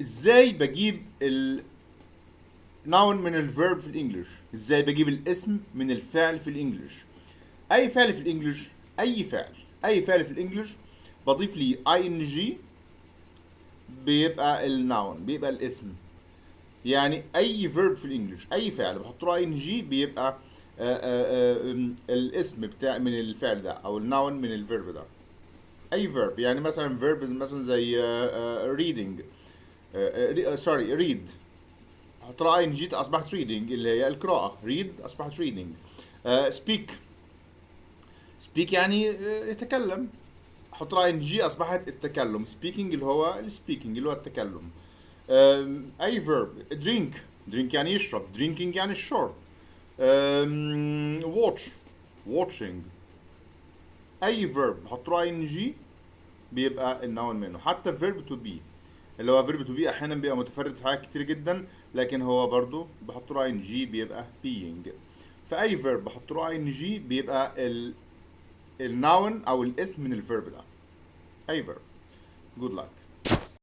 ازاي بجيب الناون من الفيرب في الانجليش؟ ازاي بجيب الاسم من الفعل في الانجليش؟ اي فعل في الانجليش، اي فعل في الانجليش بضيف لي اي ان جي بيبقى الناون، بيبقى الاسم. يعني اي فيرب في الانجليش، اي فعل بحط له اي ان جي بيبقى الاسم بتاع من الفعل ده او الناون من الفيرب ده. اي فيرب، يعني مثلا فيرب مثلا زي reading، سوري read، احط لها اي ان جي اصبحت reading اللي هي القراءة، read اصبحت reading. speak، speak يعني يتكلم، احط لها ان جي اصبحت التكلم، speaking اللي هو السبيكينج اللي هو التكلم. اي verb، drink، drink يعني يشرب، drinking يعني الشرب. watch، watching. اي verb بحط له ان جي بيبقى النون منه. حتى verb to be، اللي هو verb to be احيانا بيبقى متفرد في حاجات كتير جدا، لكن هو برضو بحط له ان جي بيبقى being. فاي verb بحط له ان جي بيبقى النون او الاسم من الفيرب ده. اي verb. Good luck.